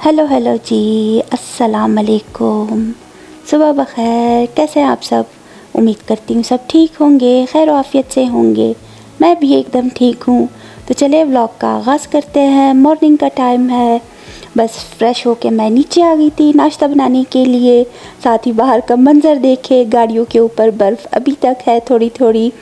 Hello hello जी, अस्सलाम वालेकुम। सुबह बख़ैर। कैसे हैं आप सब? उम्मीद करती हूँ सब ठीक होंगे, खैर आफियत से होंगे। मैं भी एकदम ठीक हूँ। तो चलिए व्लॉग का आगाज़ करते हैं। मॉर्निंग का टाइम है। बस फ्रेश होके मैं नीचे आ गई थी नाश्ता बनाने के लिए। साथ ही बाहर का मंज़र देखे, गाड़ियों के ऊपर बर्फ़ अभी तक है थोड़ी थोड़ी।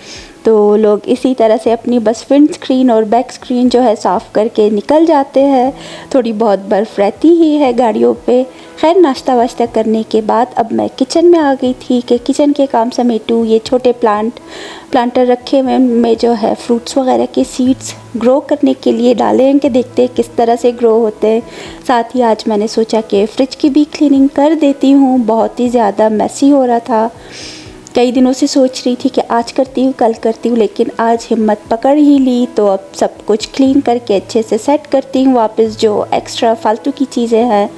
तो लोग इसी तरह से अपनी बस विंड स्क्रीन और बैक स्क्रीन जो है साफ़ करके निकल जाते हैं। थोड़ी बहुत बर्फ़ रहती ही है गाड़ियों पे। खैर नाश्ता वाश्ता करने के बाद अब मैं किचन में आ गई थी कि किचन के काम समेटूँ। ये छोटे प्लांटर रखे हुए में जो है फ्रूट्स वगैरह के सीड्स ग्रो करने के लिए डाले हैं कि देखते हैं किस तरह से ग्रो होते हैं। साथ ही आज मैंने सोचा कि फ़्रिज की भी क्लीनिंग कर देती हूँ, बहुत ही ज़्यादा मैसी हो रहा था। कई दिनों से सोच रही थी कि आज करती हूँ कल करती हूँ, लेकिन आज हिम्मत पकड़ ही ली। तो अब सब कुछ क्लीन करके अच्छे से सेट करती हूँ। वापस जो एक्स्ट्रा फालतू की चीज़ें हैं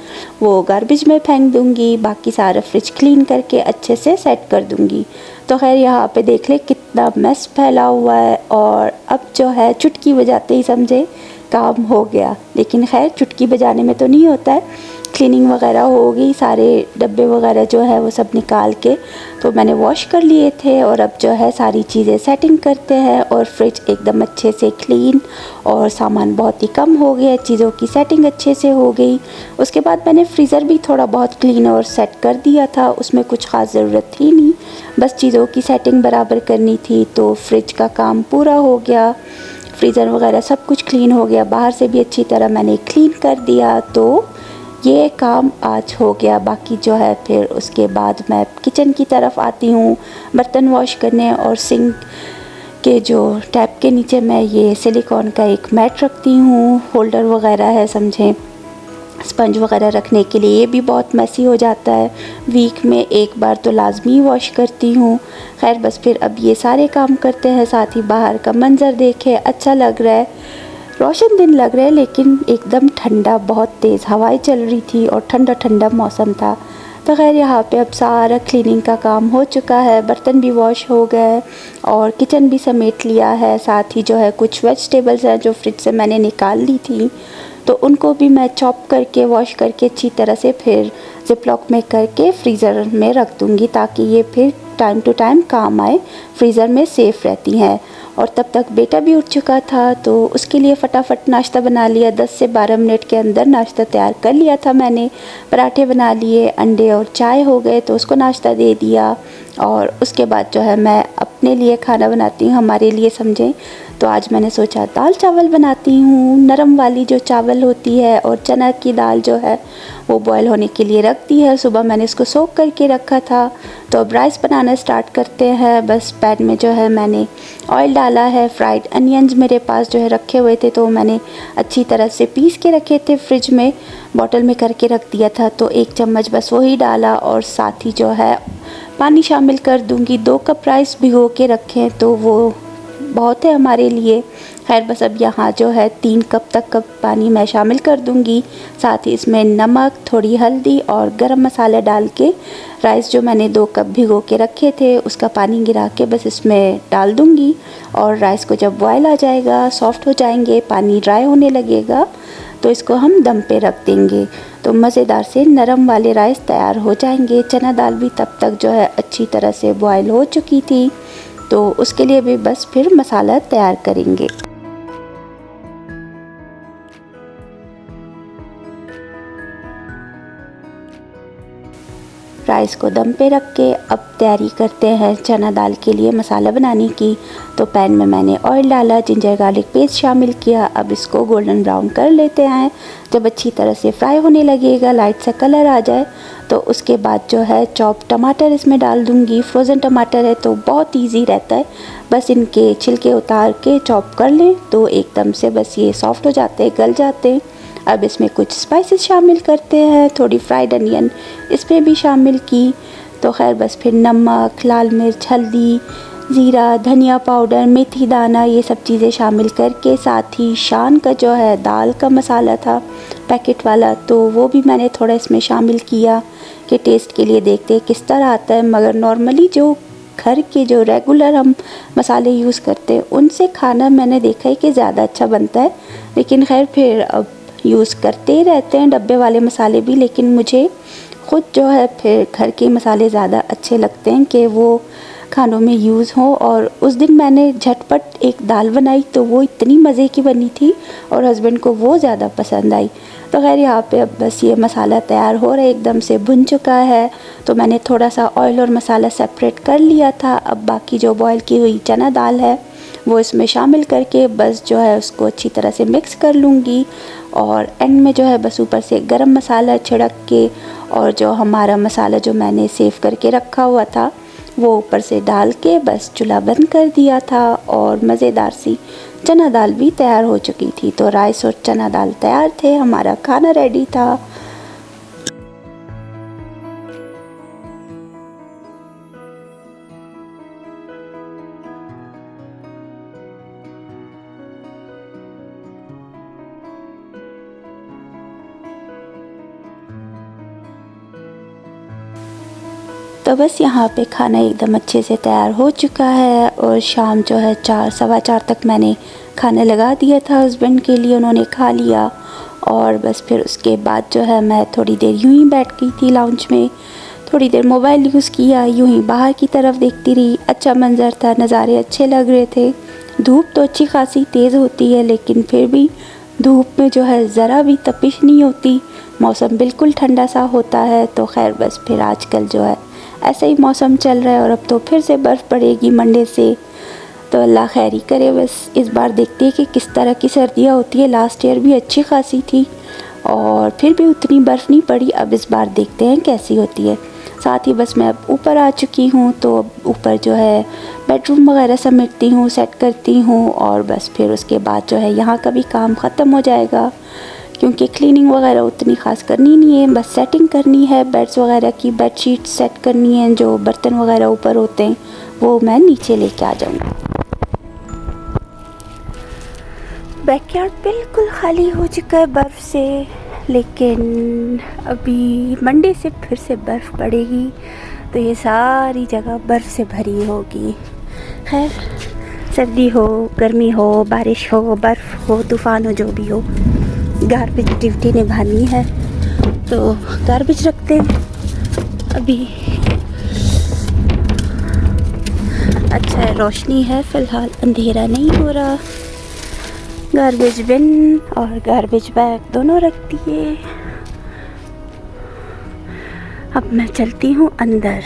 वो गार्बेज में फेंक दूँगी, बाकी सारा फ्रिज क्लीन करके अच्छे से सेट कर दूँगी। तो खैर यहाँ पे देख ले कितना मेस फैला हुआ है, और अब जो है चुटकी बजाते ही समझे काम हो गया। लेकिन खैर चुटकी बजाने में तो नहीं होता है। क्लीनिंग वगैरह हो गई, सारे डब्बे वगैरह जो है वो सब निकाल के तो मैंने वॉश कर लिए थे। और अब जो है सारी चीज़ें सेटिंग करते हैं, और फ्रिज एकदम अच्छे से क्लीन, और सामान बहुत ही कम हो गया, चीज़ों की सेटिंग अच्छे से हो गई। उसके बाद मैंने फ्रीज़र भी थोड़ा बहुत क्लीन और सेट कर दिया था। उसमें कुछ ख़ास ज़रूरत थी नहीं, बस चीज़ों की सेटिंग बराबर करनी थी। तो फ्रिज का काम पूरा हो गया, फ्रीज़र वगैरह सब कुछ क्लीन हो गया, बाहर से भी अच्छी तरह मैंने क्लीन कर दिया। तो ये काम आज हो गया। बाकी जो है फिर उसके बाद मैं किचन की तरफ आती हूँ बर्तन वॉश करने, और सिंक के जो टैप के नीचे मैं ये सिलिकॉन का एक मैट रखती हूँ, होल्डर वगैरह है समझें, स्पंज वगैरह रखने के लिए। ये भी बहुत मैसी हो जाता है, वीक में एक बार तो लाजमी वॉश करती हूँ। खैर बस फिर अब ये सारे काम करते हैं। साथ ही बाहर का मंज़र देखे, अच्छा लग रहा है, रोशन दिन लग रहा है, लेकिन एकदम ठंडा, बहुत तेज़ हवाएं चल रही थी और ठंडा ठंडा मौसम था। तो खैर यहाँ पे अब सारा क्लीनिंग का काम हो चुका है, बर्तन भी वॉश हो गए और किचन भी समेट लिया है। साथ ही जो है कुछ वेजिटेबल्स हैं जो फ्रिज से मैंने निकाल ली थी, तो उनको भी मैं चॉप करके वॉश करके अच्छी तरह से फिर ज़िपलॉक में करके फ्रीज़र में रख दूँगी, ताकि ये फिर टाइम टू टाइम काम आए, फ्रीज़र में सेफ़ रहती हैं। और तब तक बेटा भी उठ चुका था, तो उसके लिए फ़टाफ़ट नाश्ता बना लिया। 10 से 12 मिनट के अंदर नाश्ता तैयार कर लिया था मैंने। पराठे बना लिए, अंडे और चाय हो गए, तो उसको नाश्ता दे दिया। और उसके बाद जो है मैं अपने लिए खाना बनाती हूँ, हमारे लिए समझें। तो आज मैंने सोचा दाल चावल बनाती हूँ, नरम वाली जो चावल होती है, और चना की दाल जो है वो बॉयल होने के लिए रख दी है। सुबह मैंने इसको सोक करके रखा था। तो अब राइस बनाना स्टार्ट करते हैं। बस पैन में जो है मैंने ऑयल डाला है। फ्राइड अनियंस मेरे पास जो है रखे हुए थे, तो मैंने अच्छी तरह से पीस के रखे थे, फ्रिज में बॉटल में करके रख दिया था। तो 1 चम्मच बस वही डाला, और साथ ही जो है पानी शामिल कर दूँगी। 2 कप राइस भिगो के रखें तो वो बहुत है हमारे लिए। खैर बस अब यहाँ जो है 3 कप तक का पानी मैं शामिल कर दूँगी। साथ ही इसमें नमक, थोड़ी हल्दी और गरम मसाला डाल के राइस जो मैंने 2 कप भिगो के रखे थे उसका पानी गिरा के बस इसमें डाल दूँगी। और राइस को जब बॉयल आ जाएगा, सॉफ्ट हो जाएंगे, पानी ड्राई होने लगेगा, तो इसको हम दम पे रख देंगे। तो मज़ेदार से नरम वाले राइस तैयार हो जाएंगे। चना दाल भी तब तक जो है अच्छी तरह से बॉयल हो चुकी थी, तो उसके लिए भी बस फिर मसाला तैयार करेंगे। राइस को दम पे रख के अब तैयारी करते हैं चना दाल के लिए मसाला बनाने की। तो पैन में मैंने ऑयल डाला, जिंजर गार्लिक पेस्ट शामिल किया। अब इसको गोल्डन ब्राउन कर लेते हैं। जब अच्छी तरह से फ्राई होने लगेगा, लाइट सा कलर आ जाए, तो उसके बाद जो है चॉप टमाटर इसमें डाल दूँगी। फ्रोज़न टमाटर है तो बहुत ईजी रहता है, बस इनके छिलके उतार के चॉप कर लें तो एकदम से बस ये सॉफ्ट हो जाते हैं, गल जाते हैं। अब इसमें कुछ स्पाइसेस शामिल करते हैं, थोड़ी फ्राइड अनियन इसमें भी शामिल की। तो खैर बस फिर नमक, लाल मिर्च, हल्दी, ज़ीरा, धनिया पाउडर, मेथी दाना, ये सब चीज़ें शामिल करके, साथ ही शान का जो है दाल का मसाला था पैकेट वाला, तो वो भी मैंने थोड़ा इसमें शामिल किया कि टेस्ट के लिए देखते हैं किस तरह आता है। मगर नॉर्मली जो घर के जो रेगुलर हम मसाले यूज़ करते हैं उनसे खाना मैंने देखा है कि ज़्यादा अच्छा बनता है। लेकिन खैर फिर अब यूज़ करते ही रहते हैं डब्बे वाले मसाले भी, लेकिन मुझे ख़ुद जो है फिर घर के मसाले ज़्यादा अच्छे लगते हैं कि वो खानों में यूज़ हो। और उस दिन मैंने झटपट एक दाल बनाई तो वो इतनी मज़े की बनी थी और हस्बैंड को वो ज़्यादा पसंद आई। तो खैर यहाँ पे अब बस ये मसाला तैयार हो रहा है, एकदम से भुन चुका है। तो मैंने थोड़ा सा ऑयल और मसाला सेपरेट कर लिया था। अब बाकी जो बॉयल की हुई चना दाल है वो इसमें शामिल करके बस जो है उसको अच्छी तरह से मिक्स कर लूँगी। और एंड में जो है बस ऊपर से गरम मसाला छिड़क के और जो हमारा मसाला जो मैंने सेव करके रखा हुआ था वो ऊपर से डाल के बस चूल्हा बंद कर दिया था और मज़ेदार सी चना दाल भी तैयार हो चुकी थी। तो राइस और चना दाल तैयार थे, हमारा खाना रेडी था। तो बस यहाँ पे खाना एकदम अच्छे से तैयार हो चुका है और शाम जो है 4 सवा 4 तक मैंने खाना लगा दिया था हस्बैंड के लिए, उन्होंने खा लिया। और बस फिर उसके बाद जो है मैं थोड़ी देर यूं ही बैठ गई थी लाउंज में, थोड़ी देर मोबाइल यूज़ किया, यूं ही बाहर की तरफ देखती रही। अच्छा मंज़र था, नज़ारे अच्छे लग रहे थे। धूप तो अच्छी खासी तेज़ होती है लेकिन फिर भी धूप में जो है ज़रा भी तपिश नहीं होती, मौसम बिल्कुल ठंडा सा होता है। तो खैर बस फिर आजकल जो है ऐसे ही मौसम चल रहा है और अब तो फिर से बर्फ़ पड़ेगी मंडे से। तो अल्लाह खैरी करे। बस इस बार देखते हैं कि किस तरह की सर्दियाँ होती है। लास्ट ईयर भी अच्छी खासी थी और फिर भी उतनी बर्फ़ नहीं पड़ी। अब इस बार देखते हैं कैसी होती है। साथ ही बस मैं अब ऊपर आ चुकी हूँ, तो ऊपर जो है बेडरूम वगैरह समेटती हूँ, सेट करती हूँ और बस फिर उसके बाद जो है यहाँ का भी काम ख़त्म हो जाएगा, क्योंकि क्लीनिंग वगैरह उतनी ख़ास करनी नहीं है, बस सेटिंग करनी है बेड्स वगैरह की, बेडशीट सेट करनी है, जो बर्तन वगैरह ऊपर होते हैं वो मैं नीचे लेके आ जाऊँगी। बैकयार्ड बिल्कुल खाली हो चुका है बर्फ़ से, लेकिन अभी मंडे से फिर से बर्फ़ पड़ेगी तो ये सारी जगह बर्फ़ से भरी होगी। खैर सर्दी हो, गर्मी हो, बारिश हो, बर्फ़ हो, तूफ़ान हो, जो भी हो, गार्बेज ड्यूटी निभानी है। तो गार्बेज रखते हैं अभी। अच्छा है रोशनी है, फ़िलहाल अंधेरा नहीं हो रहा। गार्बेज बिन और गार्बेज बैग दोनों रख दिए। अब मैं चलती हूँ अंदर।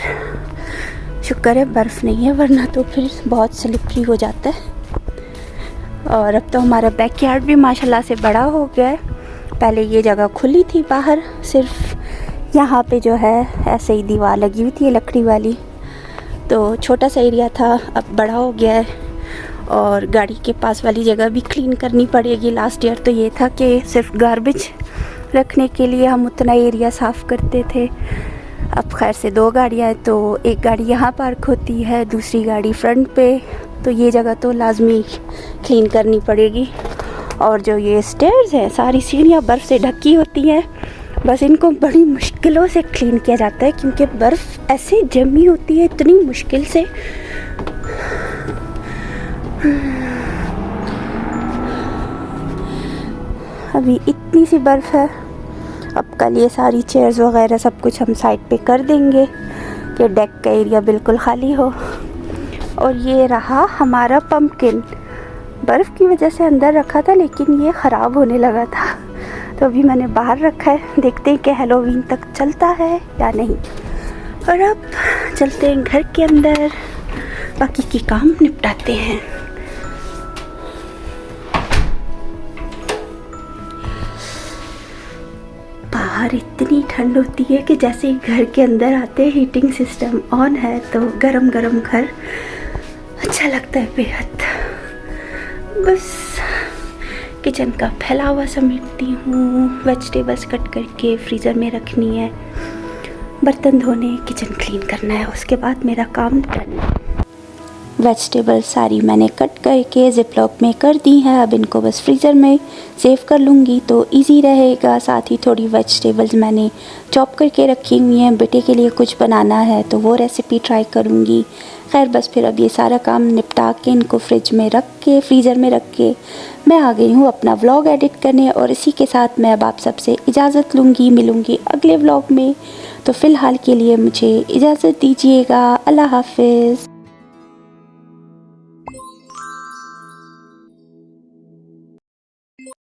शुक्र है बर्फ़ नहीं है, वरना तो फिर बहुत स्लिपरी हो जाता है। और अब तो हमारा बैकयार्ड भी माशाल्लाह से बड़ा हो गया है। पहले ये जगह खुली थी बाहर, सिर्फ यहाँ पे जो है ऐसे ही दीवार लगी हुई थी लकड़ी वाली, तो छोटा सा एरिया था, अब बड़ा हो गया है। और गाड़ी के पास वाली जगह भी क्लीन करनी पड़ेगी। लास्ट ईयर तो ये था कि सिर्फ गार्बेज रखने के लिए हम उतना एरिया साफ़ करते थे। अब खैर से 2 गाड़ियाँ हैं, तो एक गाड़ी यहाँ पार्क होती है, दूसरी गाड़ी फ्रंट पे, तो ये जगह तो लाजमी क्लीन करनी पड़ेगी। और जो ये स्टेयर्स हैं, सारी सीढ़ियाँ बर्फ़ से ढकी होती हैं, बस इनको बड़ी मुश्किलों से क्लीन किया जाता है, क्योंकि बर्फ़ ऐसे जमी होती है इतनी मुश्किल से। अभी इतनी सी बर्फ़ है, अब कल ये सारी चेयर्स वगैरह सब कुछ हम साइड पे कर देंगे कि डेक का एरिया बिल्कुल खाली हो। और ये रहा हमारा पम्पकिन, बर्फ़ की वजह से अंदर रखा था लेकिन ये ख़राब होने लगा था, तो अभी मैंने बाहर रखा है। देखते हैं कि हैलोवीन तक चलता है या नहीं। और अब चलते हैं घर के अंदर, बाकी की काम निपटाते हैं। बाहर इतनी ठंड होती है कि जैसे ही घर के अंदर आते हैं हीटिंग सिस्टम ऑन है तो गरम गरम घर अच्छा लगता है बेहद। बस किचन का फैला हुआ समेटती हूँ, वेजिटेबल्स कट करके फ्रीज़र में रखनी है, बर्तन धोने, किचन क्लीन करना है, उसके बाद मेरा काम डन। वेजिटेबल सारी मैंने कट करके ज़िपलॉक में कर दी है, अब इनको बस फ्रीज़र में सेव कर लूँगी तो इजी रहेगा। साथ ही थोड़ी वेजिटेबल्स मैंने चॉप करके रखी हुई हैं, बेटे के लिए कुछ बनाना है तो वो रेसिपी ट्राई करूँगी। खैर बस फिर अब ये सारा काम निपटा के इनको फ्रीज़र में रख के मैं आ गई हूँ अपना व्लॉग एडिट करने, और इसी के साथ मैं अब आप सबसे इजाज़त लूँगी, मिलूँगी अगले व्लॉग में। तो फ़िलहाल के लिए मुझे इजाज़त दीजिएगा। अल्लाह हाफ़िज़।